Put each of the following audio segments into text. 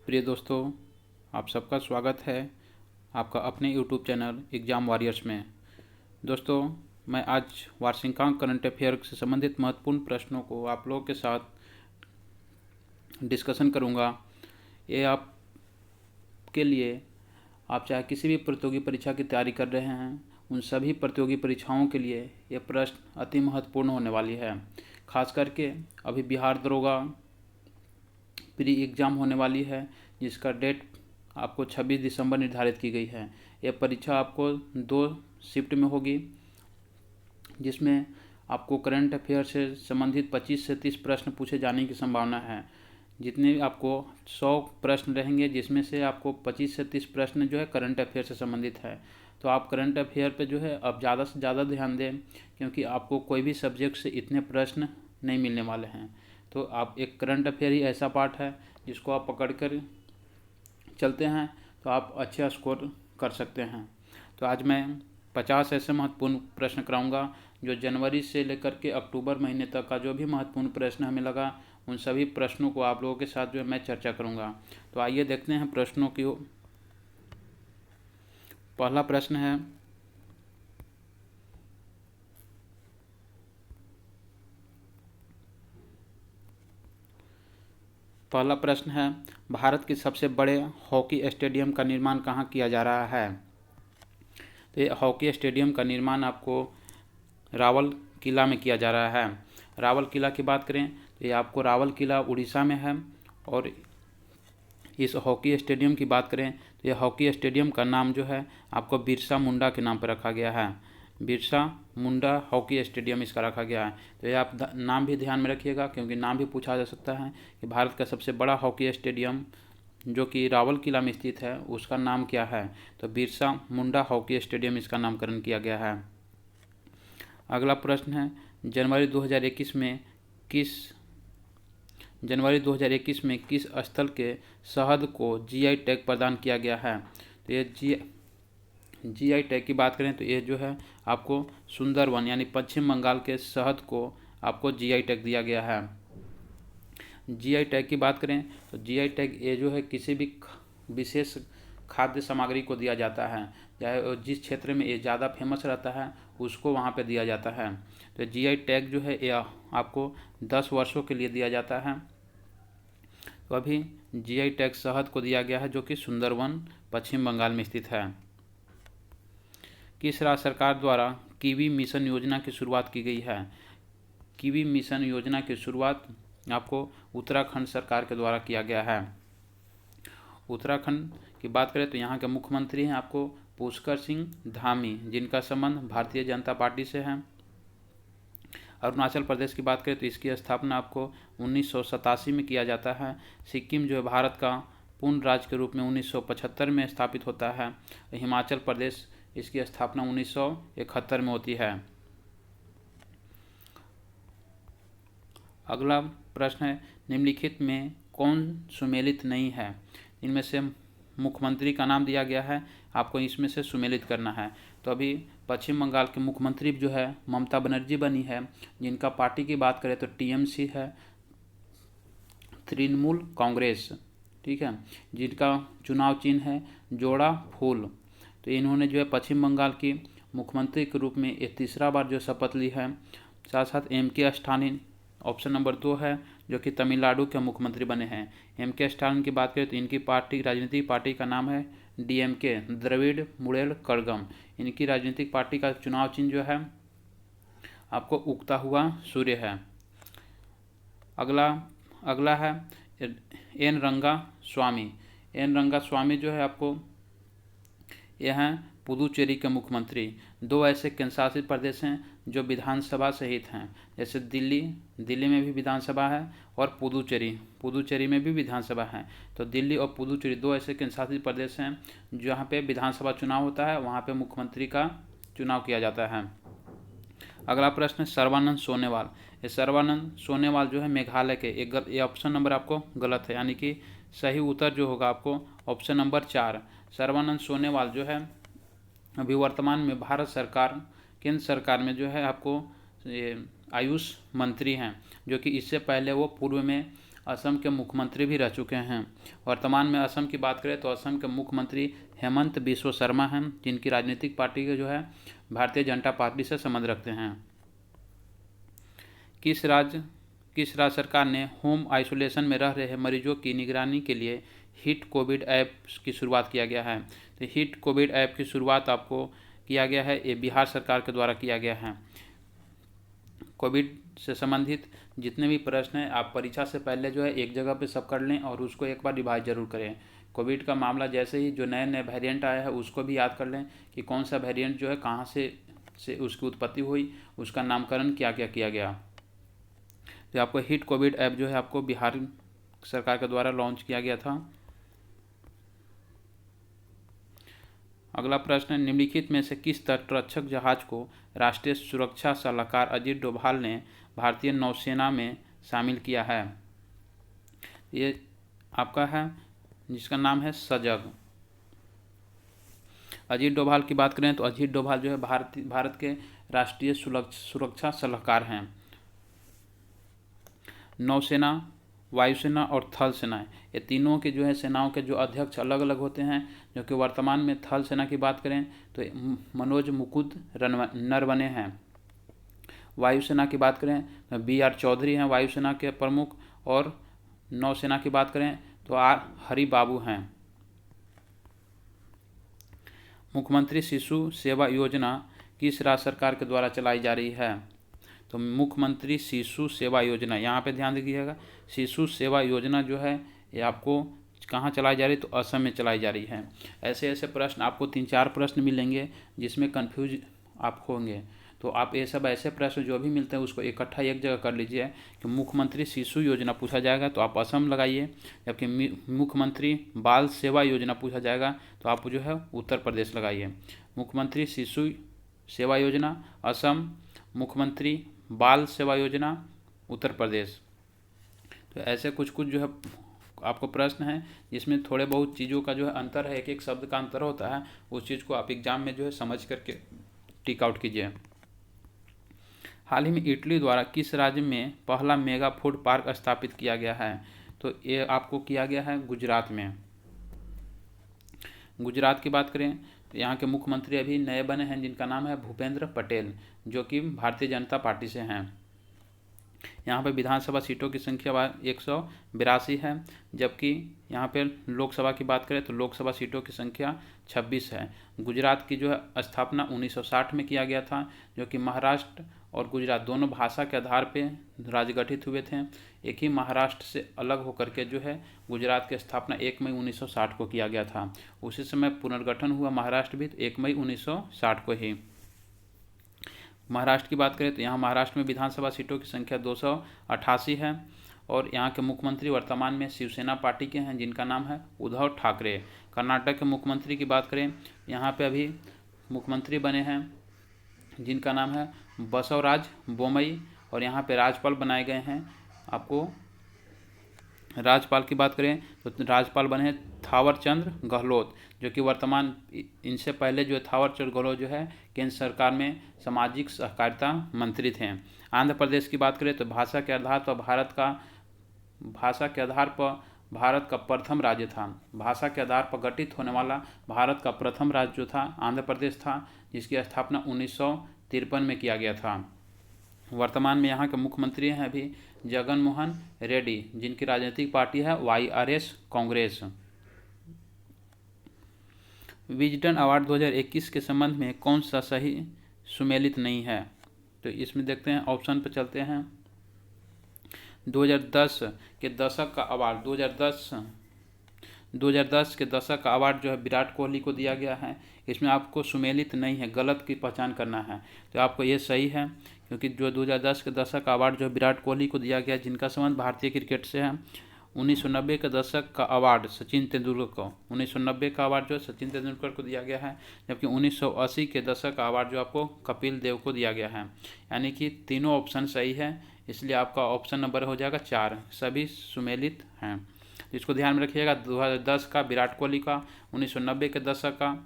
प्रिय दोस्तों, आप सबका स्वागत है आपका अपने YouTube चैनल एग्ज़ाम वॉरियर्स में। दोस्तों, मैं आज वार्षिकांक करंट अफेयर से संबंधित महत्वपूर्ण प्रश्नों को आप लोगों के साथ डिस्कशन करूंगा। ये आपके लिए, आप चाहे किसी भी प्रतियोगी परीक्षा की तैयारी कर रहे हैं, उन सभी प्रतियोगी परीक्षाओं के लिए ये प्रश्न अति महत्वपूर्ण होने वाली है। खास करके अभी बिहार दरोगा प्री एग्ज़ाम होने वाली है, जिसका डेट आपको 26 दिसंबर निर्धारित की गई है। यह परीक्षा आपको 2 शिफ्ट में होगी, जिसमें आपको करंट अफेयर से संबंधित 25 से 30 प्रश्न पूछे जाने की संभावना है। जितने आपको 100 प्रश्न रहेंगे, जिसमें से आपको 25 से 30 प्रश्न जो है करंट अफेयर से संबंधित है। तो आप करंट अफेयर पे जो है अब ज़्यादा से ज़्यादा ध्यान दें, क्योंकि आपको कोई भी सब्जेक्ट से इतने प्रश्न नहीं मिलने वाले हैं। तो आप एक करंट अफेयर ही ऐसा पार्ट है जिसको आप पकड़ कर चलते हैं तो आप अच्छा स्कोर कर सकते हैं। तो आज मैं 50 ऐसे महत्वपूर्ण प्रश्न कराऊंगा जो जनवरी से लेकर के अक्टूबर महीने तक का जो भी महत्वपूर्ण प्रश्न हमें लगा, उन सभी प्रश्नों को आप लोगों के साथ जो है मैं चर्चा करूंगा। तो आइए देखते हैं प्रश्नों की। पहला प्रश्न है, भारत के सबसे बड़े हॉकी स्टेडियम का निर्माण कहाँ किया जा रहा है? तो ये हॉकी स्टेडियम का निर्माण आपको रावल किला में किया जा रहा है। रावल किला की बात करें तो ये आपको रावल किला उड़ीसा में है। और इस हॉकी स्टेडियम की बात करें तो ये हॉकी स्टेडियम का नाम जो है आपको बिरसा मुंडा के नाम पर रखा गया है। बिरसा मुंडा हॉकी स्टेडियम इसका रखा गया है। तो ये आप नाम भी ध्यान में रखिएगा, क्योंकि नाम भी पूछा जा सकता है कि भारत का सबसे बड़ा हॉकी स्टेडियम जो कि रावल किला में स्थित है, उसका नाम क्या है? तो बिरसा मुंडा हॉकी स्टेडियम इसका नामकरण किया गया है। अगला प्रश्न है, जनवरी 2021 में किस स्थल के शहद को जीआई टैग प्रदान किया गया है? तो ये जीआई टैग की बात करें तो ये जो है आपको सुंदरवन यानी पश्चिम बंगाल के शहद को आपको जीआई टैग दिया गया है। जीआई टैग की बात करें तो जीआई टैग ये जो है किसी भी विशेष खाद्य सामग्री को दिया जाता है, चाहे जिस क्षेत्र में ये ज़्यादा फेमस रहता है उसको वहाँ पे दिया जाता है। तो जीआई टैग जो है ये आपको 10 वर्षों के लिए दिया जाता है। तो अभी जीआई टैग शहद को दिया गया है, जो कि सुंदरवन पश्चिम बंगाल में स्थित है। किस राज्य सरकार द्वारा कीवी मिशन योजना की शुरुआत की गई है? कीवी मिशन योजना की शुरुआत आपको उत्तराखंड सरकार के द्वारा किया गया है। उत्तराखंड की बात करें तो यहाँ के मुख्यमंत्री हैं आपको पुष्कर सिंह धामी, जिनका संबंध भारतीय जनता पार्टी से है। अरुणाचल प्रदेश की बात करें तो इसकी स्थापना आपको 1987 में किया जाता है। सिक्किम जो है भारत का पूर्ण राज्य के रूप में 1975 में स्थापित होता है। हिमाचल प्रदेश इसकी स्थापना 1971 में होती है। अगला प्रश्न है, निम्नलिखित में कौन सुमेलित नहीं है? इनमें से मुख्यमंत्री का नाम दिया गया है, आपको इसमें से सुमेलित करना है। तो अभी पश्चिम बंगाल के मुख्यमंत्री जो है ममता बनर्जी बनी है, जिनका पार्टी की बात करें तो टीएमसी है, तृणमूल कांग्रेस, ठीक है, जिनका चुनाव चिन्ह है जोड़ा फूल। तो इन्होंने जो है पश्चिम बंगाल की मुख्यमंत्री के रूप में ये तीसरा बार जो शपथ ली है। साथ साथ एम.के. स्टालिन ऑप्शन नंबर 2 है, जो कि तमिलनाडु के मुख्यमंत्री बने हैं। एम.के. स्टालिन की बात करें तो इनकी राजनीतिक पार्टी का नाम है डीएमके, द्रविड़ मुड़ेल कड़गम। इनकी राजनीतिक पार्टी का चुनाव चिन्ह जो है आपको उगता हुआ सूर्य है। अगला है एन रंगा स्वामी। एन रंगा स्वामी जो है आपको यह हैं पुदुचेरी के मुख्यमंत्री। 2 ऐसे केंद्र शासित प्रदेश हैं जो विधानसभा सहित हैं, जैसे दिल्ली में भी विधानसभा है और पुदुचेरी में भी विधानसभा है। तो दिल्ली और पुदुचेरी 2 ऐसे केंद्र शासित प्रदेश हैं जहाँ पे विधानसभा चुनाव होता है, वहाँ पे मुख्यमंत्री का चुनाव किया जाता है। अगला प्रश्न है सर्बानंद सोनोवाल। ये सर्बानंद सोनोवाल जो है मेघालय के, ये ऑप्शन नंबर आपको गलत है, यानी कि सही उत्तर जो होगा आपको ऑप्शन नंबर 4। सर्बानंद सोनोवाल जो है अभी वर्तमान में भारत सरकार केंद्र सरकार में जो है आपको ये आयुष मंत्री हैं, जो कि इससे पहले वो पूर्व में असम के मुख्यमंत्री भी रह चुके हैं। वर्तमान में असम की बात करें तो असम के मुख्यमंत्री हेमंत बिस्वा शर्मा हैं, जिनकी राजनीतिक पार्टी के जो है भारतीय जनता पार्टी से संबंध रखते हैं। किस राज्य सरकार ने होम आइसोलेशन में रह रहे मरीजों की निगरानी के लिए हिट कोविड ऐप की शुरुआत किया गया है? तो हिट कोविड ऐप की शुरुआत आपको किया गया है, ये बिहार सरकार के द्वारा किया गया है। कोविड से संबंधित जितने भी प्रश्न हैं आप परीक्षा से पहले जो है एक जगह पे सब कर लें और उसको एक बार रिवाइज जरूर करें। कोविड का मामला जैसे ही जो नए नए वेरिएंट आया है उसको भी याद कर लें कि कौन सा वेरिएंट जो है कहाँ से उसकी उत्पत्ति हुई, उसका नामकरण क्या क्या किया गया। तो आपको हिट कोविड ऐप जो है आपको बिहार सरकार के द्वारा लॉन्च किया गया था। अगला प्रश्न है, निम्नलिखित में से किस तटरक्षक जहाज को राष्ट्रीय सुरक्षा सलाहकार अजीत डोभाल ने भारतीय नौसेना में शामिल किया है? ये आपका है जिसका नाम है सजग। अजीत डोभाल की बात करें तो अजीत डोभाल जो है भारत के राष्ट्रीय सुरक्षा सलाहकार हैं। नौसेना, वायुसेना और थल सेना, ये तीनों के जो है सेनाओं के जो अध्यक्ष अलग अलग होते हैं, जो कि वर्तमान में थल सेना की बात करें तो मनोज मुकुंद नरवणे हैं। वायुसेना की बात करें तो BR चौधरी हैं वायुसेना के प्रमुख, और नौसेना की बात करें तो R हरि बाबू हैं। मुख्यमंत्री शिशु सेवा योजना किस राज्य सरकार के द्वारा चलाई जा रही है? तो मुख्यमंत्री शिशु सेवा योजना, यहाँ पे ध्यान दीजिएगा, शिशु सेवा योजना जो है ये आपको कहाँ चलाई जा रही है? तो असम में चलाई जा रही है। ऐसे ऐसे प्रश्न आपको 3-4 प्रश्न मिलेंगे जिसमें कन्फ्यूज आप होंगे, तो आप ये सब ऐसे प्रश्न जो भी मिलते हैं उसको इकट्ठा एक जगह कर लीजिए कि मुख्यमंत्री शिशु योजना पूछा जाएगा तो आप असम लगाइए, जबकि मुख्यमंत्री बाल सेवा योजना पूछा जाएगा तो आप जो है उत्तर प्रदेश लगाइए। मुख्यमंत्री शिशु सेवा योजना असम, मुख्यमंत्री बाल सेवा योजना उत्तर प्रदेश। तो ऐसे कुछ कुछ जो है आपको प्रश्न है जिसमें थोड़े बहुत चीज़ों का जो है अंतर है, एक एक शब्द का अंतर होता है, उस चीज़ को आप एग्जाम में जो है समझ करके टिक आउट कीजिए। हाल ही में इटली द्वारा किस राज्य में पहला मेगा फूड पार्क स्थापित किया गया है? तो ये आपको किया गया है गुजरात में। गुजरात की बात करें तो यहाँ के मुख्यमंत्री अभी नए बने हैं जिनका नाम है भूपेंद्र पटेल, जो कि भारतीय जनता पार्टी से हैं। यहाँ पर विधानसभा सीटों की संख्या 182 है, जबकि यहाँ पर लोकसभा की बात करें तो लोकसभा सीटों की संख्या 26 है। गुजरात की जो है स्थापना 1960 में किया गया था, जो कि महाराष्ट्र और गुजरात दोनों भाषा के आधार पर राज्य गठित हुए थे। एक ही महाराष्ट्र से अलग होकर के जो है गुजरात की स्थापना 1 मई 1960 को किया गया था। उसी समय पुनर्गठन हुआ महाराष्ट्र भी 1 मई 1960 को ही। महाराष्ट्र की बात करें तो यहाँ महाराष्ट्र में विधानसभा सीटों की संख्या 288 है, और यहाँ के मुख्यमंत्री वर्तमान में शिवसेना पार्टी के हैं जिनका नाम है उद्धव ठाकरे। कर्नाटक के मुख्यमंत्री की बात करें, यहाँ पे अभी मुख्यमंत्री बने हैं जिनका नाम है बसवराज बोमई, और यहाँ पे राज्यपाल बनाए गए हैं। आपको राज्यपाल की बात करें तो राज्यपाल बने हैं थावरचंद गहलोत, जो कि वर्तमान इनसे पहले जो थावरचंद गहलोत जो है केंद्र सरकार में सामाजिक सहकारिता मंत्री थे। आंध्र प्रदेश की बात करें तो भाषा के आधार पर भारत का प्रथम राज्य था। भाषा के आधार पर गठित होने वाला भारत का प्रथम राज्य जो था आंध्र प्रदेश था, जिसकी स्थापना 1953 में किया गया था। वर्तमान में यहाँ के मुख्यमंत्री हैं अभी जगन मोहन रेड्डी, जिनकी राजनीतिक पार्टी है YRS कांग्रेस। विजडन अवार्ड 2021 के संबंध में कौन सा सही सुमेलित नहीं है? तो इसमें देखते हैं, ऑप्शन पर चलते हैं। 2010 के दशक का अवार्ड 2010 के दशक का अवार्ड जो है विराट कोहली को दिया गया है। इसमें आपको सुमेलित नहीं है, गलत की पहचान करना है, तो आपको ये सही है, क्योंकि जो 2010 के दशक का अवार्ड जो विराट कोहली को दिया गया जिनका संबंध भारतीय क्रिकेट से है। 1990 के दशक का अवार्ड सचिन तेंदुलकर को 1990 का अवार्ड जो सचिन तेंदुलकर को दिया गया है, जबकि 1980 के दशक का अवार्ड जो आपको कपिल देव को दिया गया है। यानी कि तीनों ऑप्शन सही है, इसलिए आपका ऑप्शन नंबर हो जाएगा 4, सभी सुमेलित हैं। इसको ध्यान में रखिएगा। 2010 का विराट कोहली का, 1990 के दशक का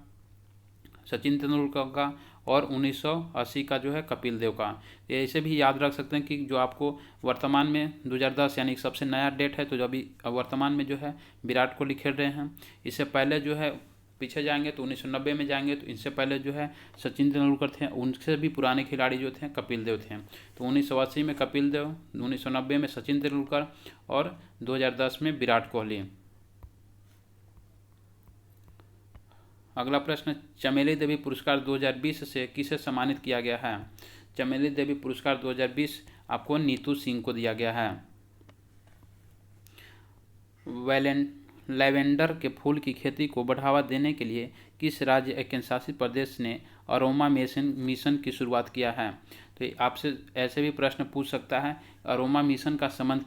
सचिन तेंदुलकर का, और 1980 का जो है कपिल देव का। ये ऐसे भी याद रख सकते हैं कि जो आपको वर्तमान में 2010 यानी सबसे नया डेट है, तो जो अभी वर्तमान में जो है विराट कोहली खेल रहे हैं। इससे पहले जो है पीछे जाएंगे तो 1990 में जाएंगे तो इनसे पहले जो है सचिन तेंदुलकर थे, उनसे भी पुराने खिलाड़ी जो थे कपिल देव थे। तो 1980 में कपिल देव, 1990 में सचिन तेंदुलकर और 2010 में विराट कोहली। अगला प्रश्न, चमेली देवी पुरस्कार 2020 से किसे सम्मानित किया गया है? चमेली देवी पुरस्कार 2020 आपको नीतू सिंह को दिया गया है। लैवेंडर के फूल की खेती को बढ़ावा देने के लिए किस राज्य या केंद्रशासित प्रदेश ने अरोमा मिशन की शुरुआत किया है? तो आपसे ऐसे भी प्रश्न पूछ सकता है, अरोमा मिशन का संबंध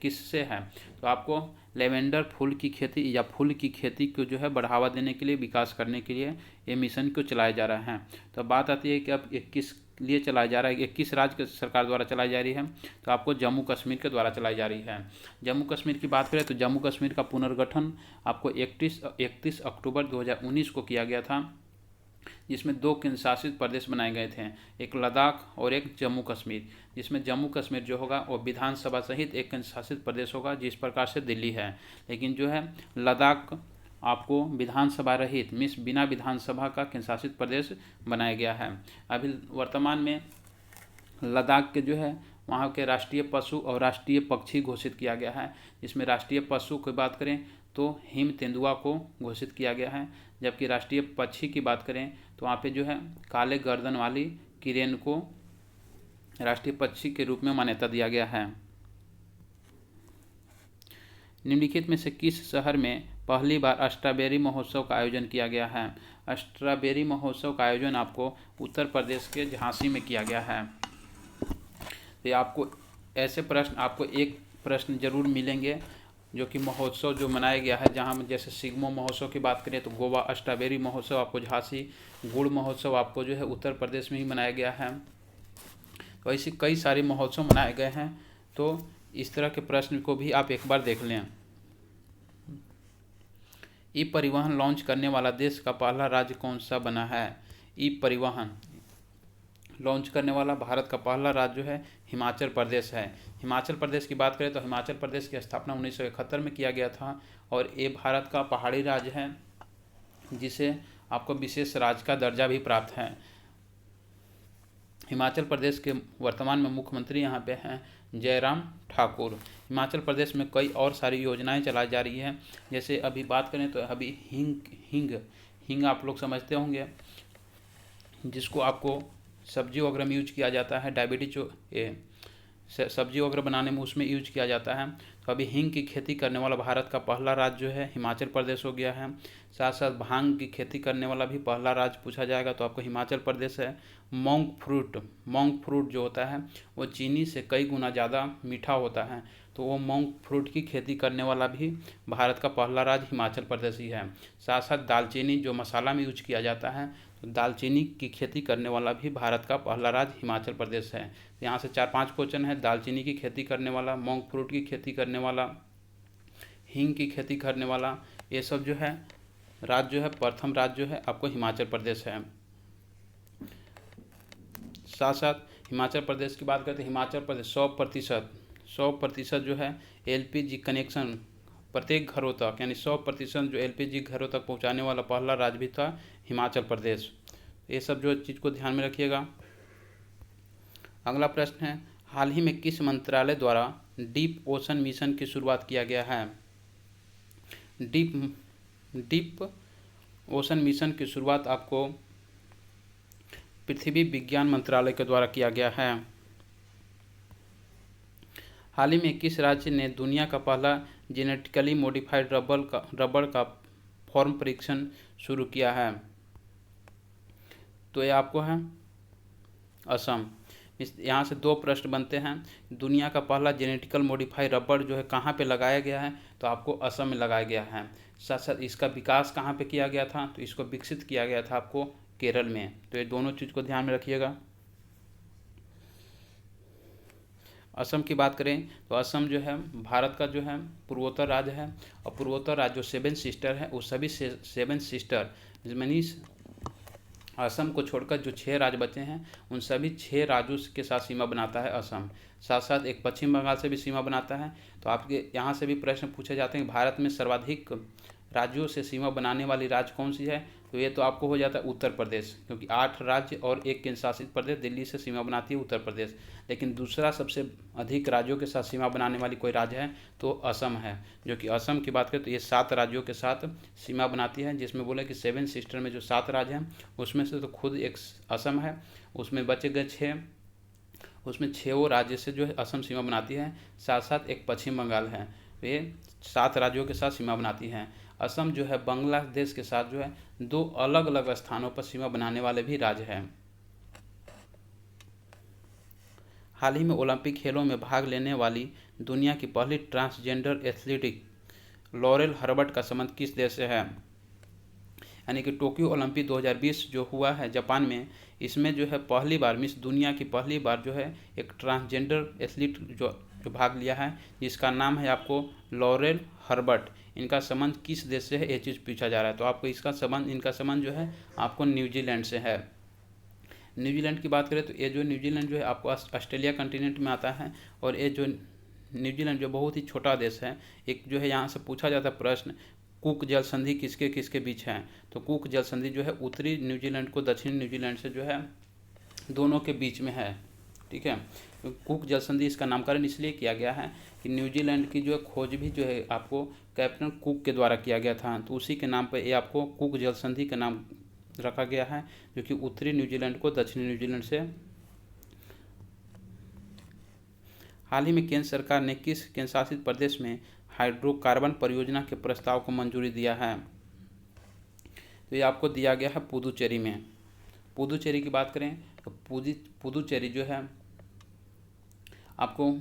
किससे है? तो आपको लेवेंडर फूल की खेती या फूल की खेती को जो है बढ़ावा देने के लिए, विकास करने के लिए ये मिशन को चलाया जा रहा है। तो बात आती है कि अब ये किस लिए चलाया जा रहा है, किस राज्य के सरकार द्वारा चलाई जा रही है? तो आपको जम्मू कश्मीर के द्वारा चलाई जा रही है। जम्मू कश्मीर की बात करें तो जम्मू कश्मीर का पुनर्गठन आपको 31 अक्टूबर 2019 को किया गया था, जिसमें 2 केंद्र शासित प्रदेश बनाए गए थे, एक लद्दाख और एक जम्मू कश्मीर। जिसमें जम्मू कश्मीर जो होगा वो विधानसभा सहित एक केंद्र शासित प्रदेश होगा, जिस प्रकार से दिल्ली है। लेकिन जो है लद्दाख आपको विधानसभा रहित बिना विधानसभा का केंद्र शासित प्रदेश बनाया गया है। अभी वर्तमान में लद्दाख के जो है वहाँ के राष्ट्रीय पशु और राष्ट्रीय पक्षी घोषित किया गया है। जिसमें राष्ट्रीय पशु की बात करें तो हिम तेंदुआ को घोषित किया गया है, जबकि राष्ट्रीय पक्षी की बात करें तो वहाँ पे जो है काले गर्दन वाली किरेन को राष्ट्रीय पक्षी के रूप में मान्यता दिया गया है। निम्नलिखित में से किस शहर में पहली बार स्ट्रॉबेरी महोत्सव का आयोजन किया गया है? स्ट्रॉबेरी महोत्सव का आयोजन आपको उत्तर प्रदेश के झांसी में किया गया है। तो आपको ऐसे प्रश्न, आपको एक प्रश्न जरूर मिलेंगे जो कि महोत्सव जो मनाया गया है, जहाँ जैसे सिग्मो महोत्सव की बात करें तो गोवा, स्ट्रॉबेरी महोत्सव आपको झांसी, गुड़ महोत्सव आपको जो है उत्तर प्रदेश में ही मनाया गया है। तो ऐसे कई सारे महोत्सव मनाए गए हैं। तो इस तरह के प्रश्न को भी आप एक बार देख लें। ई परिवहन लॉन्च करने वाला देश का पहला राज्य कौन सा बना है? ई परिवहन लॉन्च करने वाला भारत का पहला राज्य जो है हिमाचल प्रदेश है। हिमाचल प्रदेश की बात करें तो हिमाचल प्रदेश की स्थापना 1971 में किया गया था और ये भारत का पहाड़ी राज्य है, जिसे आपको विशेष राज्य का दर्जा भी प्राप्त है। हिमाचल प्रदेश के वर्तमान में मुख्यमंत्री यहाँ पे हैं जयराम ठाकुर। हिमाचल प्रदेश में कई और सारी योजनाएं चलाई जा रही हैं। जैसे अभी बात करें तो अभी हींग आप लोग समझते होंगे, जिसको आपको सब्जी वगैरह में यूज किया जाता है, डायबिटीज सब्जी वगैरह बनाने में उसमें यूज किया जाता है। तो अभी हींग की खेती करने वाला भारत का पहला राज्य जो है हिमाचल प्रदेश हो गया है। साथ साथ भांग की खेती करने वाला भी पहला राज्य पूछा जाएगा तो आपको हिमाचल प्रदेश है। मोंग फ्रूट जो होता है वो चीनी से कई गुना ज़्यादा मीठा होता है, तो वो मोंग फ्रूट की खेती करने वाला भी भारत का पहला राज्य हिमाचल प्रदेश ही है। साथ साथ दालचीनी जो मसाला में यूज किया जाता है, तो दालचीनी की खेती करने वाला भी भारत का पहला राज्य हिमाचल प्रदेश है। यहाँ से 4-5 क्वेश्चन है, दालचीनी की खेती करने वाला, मोंग फ्रूट की खेती करने वाला, हींग की खेती करने वाला, ये सब जो है राज्य जो है प्रथम राज्य जो है आपको हिमाचल प्रदेश है। साथ साथ हिमाचल प्रदेश की बात करते हैं, हिमाचल प्रदेश 100% जो है एलपीजी कनेक्शन प्रत्येक घरों तक, यानी 100% जो एलपीजी घरों तक पहुंचाने वाला पहला राज्य भी था हिमाचल प्रदेश। ये सब जो चीज़ को ध्यान में रखिएगा। अगला प्रश्न है, हाल ही में किस मंत्रालय द्वारा डीप ओशन मिशन की शुरुआत किया गया है? डीप ओशन मिशन की शुरुआत आपको पृथ्वी विज्ञान मंत्रालय के द्वारा किया गया है। हाल ही में किस राज्य ने दुनिया का पहला जेनेटिकली मॉडिफाइड रबर का फॉर्म परीक्षण शुरू किया है? तो ये आपको है असम। यहाँ से 2 प्रश्न बनते हैं। दुनिया का पहला जेनेटिकल मॉडिफाइड रबर जो है कहाँ पे लगाया गया है? तो आपको असम में लगाया गया है। साथ साथ इसका विकास कहाँ पे किया गया था? तो इसको विकसित किया गया था आपको केरल में। तो ये दोनों चीज़ को ध्यान में रखिएगा। असम की बात करें तो असम जो है भारत का जो है पूर्वोत्तर राज्य है, और पूर्वोत्तर राज्य जो 7 सिस्टर है, वो सभी 7 सिस्टर मीन्स असम को छोड़कर जो 6 राज्य बचे हैं उन सभी 6 राज्यों के साथ सीमा बनाता है असम। साथ साथ एक पश्चिम बंगाल से भी सीमा बनाता है। तो आपके यहाँ से भी प्रश्न पूछे जाते हैं कि भारत में सर्वाधिक राज्यों से सीमा बनाने वाली राज्य कौन सी है, तो ये तो आपको हो जाता है उत्तर प्रदेश, क्योंकि 8 राज्य और एक केंद्र शासित प्रदेश दिल्ली से सीमा बनाती है उत्तर प्रदेश। लेकिन दूसरा सबसे अधिक राज्यों के साथ सीमा बनाने वाली कोई राज्य है तो असम है, जो कि असम की बात करें तो ये 7 राज्यों के साथ सीमा बनाती है, जिसमें बोले कि 7 सिस्टर में जो 7 राज्य हैं उसमें से तो खुद एक असम है, उसमें बचे गए 6, उसमें 6 राज्य से जो है असम सीमा बनाती है। साथ साथ एक पश्चिम बंगाल है, तो ये 7 राज्यों के साथ सीमा बनाती है। असम जो है बांग्लादेश के साथ जो है 2 अलग अलग स्थानों पर सीमा बनाने वाले भी राज्य हैं। हाल ही में ओलंपिक खेलों में भाग लेने वाली दुनिया की पहली ट्रांसजेंडर एथलीट लॉरेल हर्बर्ट का संबंध किस देश से है? यानी कि टोक्यो ओलंपिक 2020 जो हुआ है जापान में, इसमें जो है पहली बार मिस दुनिया की पहली बार जो है एक ट्रांसजेंडर एथलीट जो भाग लिया है, जिसका नाम है आपको लॉरेल हर्बर्ट। इनका संबंध किस देश से है ये चीज़ पूछा जा रहा है, तो आपको इनका संबंध जो है आपको न्यूजीलैंड से है। न्यूजीलैंड की बात करें तो ये जो न्यूजीलैंड जो है आपको ऑस्ट्रेलिया कंटिनेंट में आता है, और ये जो न्यूजीलैंड जो बहुत ही छोटा देश है। एक जो है यहाँ से पूछा जाता है प्रश्न, कुक जल संधि किसके किसके बीच है, तो कुक जल संधि जो है उत्तरी न्यूजीलैंड को दक्षिणी न्यूजीलैंड से जो है दोनों के बीच में है। ठीक है, तो कुक जल संधि इसका नामकरण इसलिए किया गया है कि न्यूजीलैंड की जो है खोज भी जो है आपको कैप्टन कुक के द्वारा किया गया था, तो उसी के नाम पर ये आपको कुक जल संधि का नाम रखा गया है, जो कि उत्तरी न्यूजीलैंड को दक्षिणी न्यूजीलैंड से। हाल ही में केंद्र सरकार ने किस केंद्र शासित प्रदेश में हाइड्रोकार्बन परियोजना के प्रस्ताव को मंजूरी दिया है? तो ये आपको दिया गया है पुदुचेरी में। पुदुचेरी की बात करें तो पुदुचेरी जो है आपको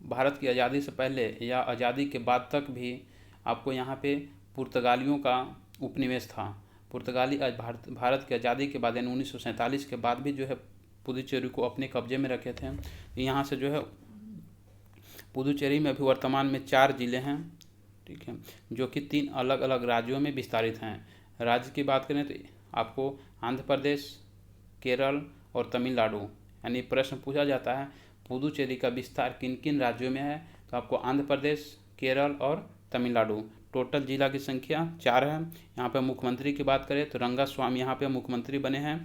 भारत की आज़ादी से पहले या आज़ादी के बाद तक भी आपको यहाँ पे पुर्तगालियों का उपनिवेश था। पुर्तगाली आज भारत की आज़ादी के बाद यानी 1947 के बाद भी जो है पुदुचेरी को अपने कब्जे में रखे थे। यहाँ से जो है पुदुचेरी में अभी वर्तमान में 4 जिले हैं, ठीक है, जो कि 3 अलग अलग राज्यों में विस्तारित हैं। राज्य की बात करें तो आपको आंध्र प्रदेश, केरल और तमिलनाडु, यानी प्रश्न पूछा जाता है पुदुचेरी का विस्तार किन किन राज्यों में है, तो आपको आंध्र प्रदेश, केरल और तमिलनाडु। टोटल जिला की संख्या 4 है। यहाँ पे मुख्यमंत्री की बात करें तो रंगास्वामी यहाँ पे मुख्यमंत्री बने हैं।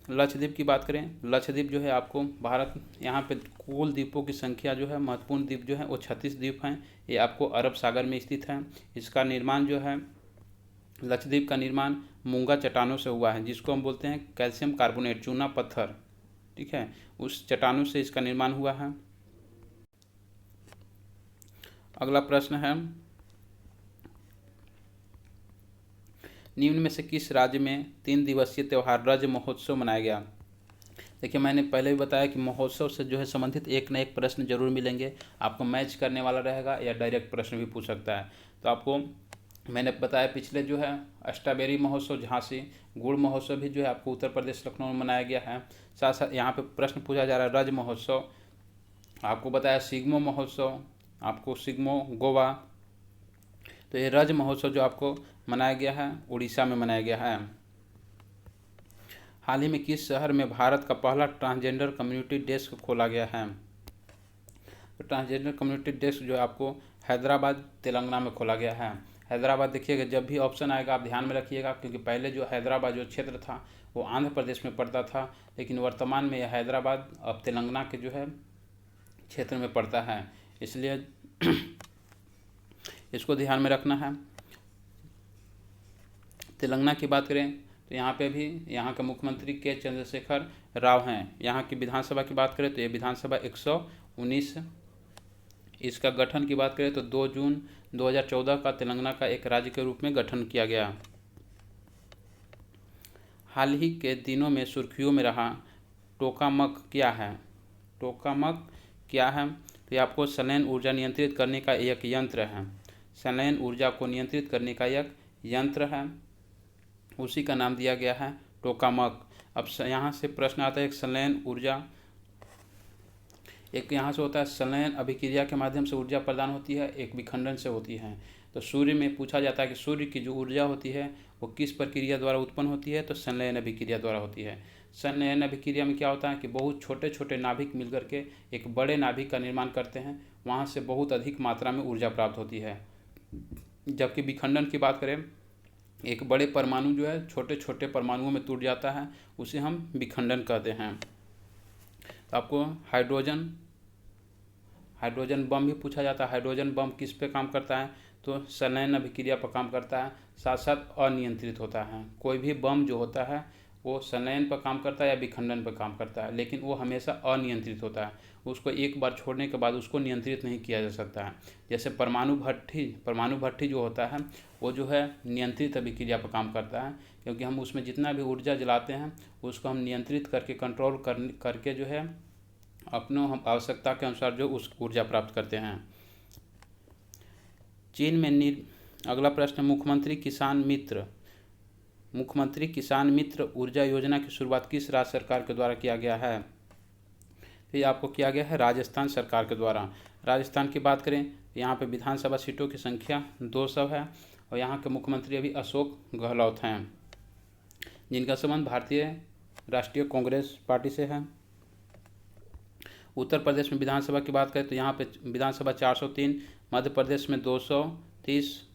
लक्षद्वीप की बात करें, लक्षद्वीप जो है आपको भारत, यहाँ पे कुल द्वीपों की संख्या जो है महत्वपूर्ण द्वीप जो है वो 36 द्वीप हैं। ये आपको अरब सागर में स्थित है। इसका निर्माण जो है लक्षद्वीप का निर्माण मूंगा चट्टानों से हुआ है, जिसको हम बोलते हैं कैल्शियम कार्बोनेट, चूना पत्थर, ठीक है, उस चट्टानों से इसका निर्माण हुआ है। अगला प्रश्न है, निम्न में से किस राज्य में 3 दिवसीय त्यौहार रज महोत्सव मनाया गया? देखिए मैंने पहले भी बताया कि महोत्सव से जो है संबंधित एक न एक प्रश्न जरूर मिलेंगे, आपको मैच करने वाला रहेगा या डायरेक्ट प्रश्न भी पूछ सकता है। तो आपको मैंने बताया पिछले जो है स्ट्रॉबेरी महोत्सव झांसी, गुड़ महोत्सव भी जो है आपको उत्तर प्रदेश लखनऊ में मनाया गया है। साथ साथ यहाँ पे प्रश्न पूछा जा रहा है रज महोत्सव, आपको बताया सिग्मो महोत्सव, आपको सिग्मो गोवा। तो ये रज महोत्सव जो आपको मनाया गया है उड़ीसा में मनाया गया है। हाल ही में किस शहर में भारत का पहला ट्रांसजेंडर कम्युनिटी डेस्क खोला गया है? तो ट्रांसजेंडर कम्युनिटी डेस्क जो है आपको हैदराबाद तेलंगाना में खोला गया है। हैदराबाद देखिएगा, जब भी ऑप्शन आएगा आप ध्यान में रखिएगा, क्योंकि पहले जो हैदराबाद जो क्षेत्र था वो आंध्र प्रदेश में पड़ता था, लेकिन वर्तमान में यह हैदराबाद अब तेलंगाना के जो है क्षेत्र में पड़ता है, इसलिए इसको ध्यान में रखना है। तेलंगाना की बात करें तो यहाँ पे भी यहाँ के मुख्यमंत्री के चंद्रशेखर राव हैं। यहाँ की विधानसभा की बात करें तो ये विधानसभा 119। इसका गठन की बात करें तो 2 जून 2014 का तेलंगाना का एक राज्य के रूप में गठन किया गया। हाल ही के दिनों में सुर्खियों में रहा टोकामक क्या है? टोकामक क्या है? तो ये आपको संलयन ऊर्जा नियंत्रित करने का एक यंत्र है। संलयन ऊर्जा को नियंत्रित करने का एक यंत्र है, उसी का नाम दिया गया है टोकामक। अब यहाँ से प्रश्न आता है, एक संलयन ऊर्जा, एक यहाँ से होता है संलयन अभिक्रिया के माध्यम से ऊर्जा प्रदान होती है, एक विखंडन से होती है। तो सूर्य में पूछा जाता है कि सूर्य की जो ऊर्जा होती है वो किस प्रक्रिया द्वारा उत्पन्न होती है, तो संलयन अभिक्रिया द्वारा होती है। संलयन अभिक्रिया में क्या होता है कि बहुत छोटे छोटे नाभिक मिलकर के एक बड़े नाभिक का निर्माण करते हैं, वहाँ से बहुत अधिक मात्रा में ऊर्जा प्राप्त होती है। जबकि विखंडन की बात करें, एक बड़े परमाणु जो है छोटे छोटे परमाणुओं में टूट जाता है, उसे हम विखंडन कहते हैं। तो आपको हाइड्रोजन बम भी पूछा जाता है। हाइड्रोजन बम किस पे काम करता है, तो संलयन अभिक्रिया पर काम करता है, साथ साथ अनियंत्रित होता है। कोई भी बम जो होता है वो संलयन पर काम करता है या विखंडन पर काम करता है, लेकिन वो हमेशा अनियंत्रित होता है। उसको एक बार छोड़ने के बाद उसको नियंत्रित नहीं किया जा सकता है। जैसे परमाणु भट्ठी जो होता है वो जो है नियंत्रित अभिक्रिया पर काम करता है, क्योंकि हम उसमें जितना भी ऊर्जा जलाते हैं उसको हम नियंत्रित करके कंट्रोल करके जो है अपनों हम आवश्यकता के अनुसार जो उस ऊर्जा प्राप्त करते हैं। चीन में अगला प्रश्न, मुख्यमंत्री किसान मित्र ऊर्जा योजना की शुरुआत किस राज्य सरकार के द्वारा किया गया है? तो ये आपको किया गया है राजस्थान सरकार के द्वारा। राजस्थान की बात करें, यहाँ पे विधानसभा सीटों की संख्या 200 है और यहाँ के मुख्यमंत्री अभी अशोक गहलोत हैं, जिनका संबंध भारतीय राष्ट्रीय कांग्रेस पार्टी से है। उत्तर प्रदेश में विधानसभा की बात करें तो यहाँ पे विधानसभा 403, मध्य प्रदेश में 230।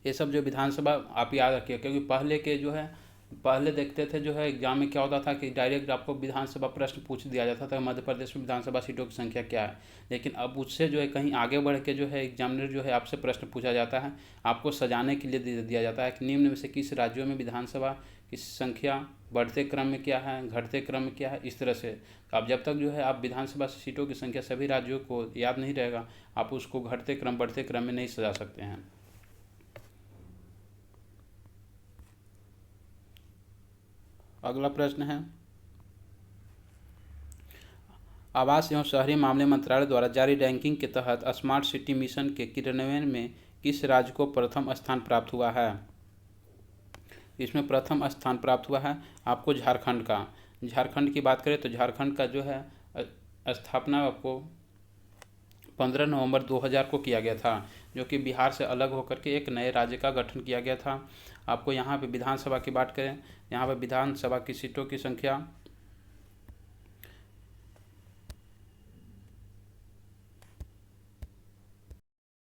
ये सब जो विधानसभा आप याद रखिए, क्योंकि पहले देखते थे जो है एग्जाम में क्या होता था कि डायरेक्ट आपको विधानसभा प्रश्न पूछ दिया जाता था मध्य प्रदेश में विधानसभा सीटों की संख्या क्या है। लेकिन अब उससे जो है कहीं आगे बढ़ के जो है एग्जामिनर जो है आपसे प्रश्न पूछा जाता है, आपको सजाने के लिए दिया जाता है कि निम्न में से किस राज्यों में विधानसभा की संख्या बढ़ते क्रम में क्या है, घटते क्रम में क्या है, इस तरह से। तो आप जब तक जो है आप विधानसभा सीटों की संख्या सभी राज्यों को याद नहीं रहेगा, आप उसको घटते क्रम बढ़ते क्रम में नहीं सजा सकते हैं। अगला प्रश्न है, आवास एवं शहरी मामले मंत्रालय द्वारा जारी रैंकिंग के तहत स्मार्ट सिटी मिशन के क्रियान्वयन में किस राज्य को प्रथम स्थान प्राप्त हुआ है? इसमें प्रथम स्थान प्राप्त हुआ है आपको झारखंड का। झारखंड की बात करें तो झारखंड का जो है स्थापना आपको 15 नवंबर 2000 को किया गया था, जो कि बिहार से अलग होकर के एक नए राज्य का गठन किया गया था। आपको यहाँ पे विधानसभा की बात करें, यहाँ पे विधानसभा की सीटों की संख्या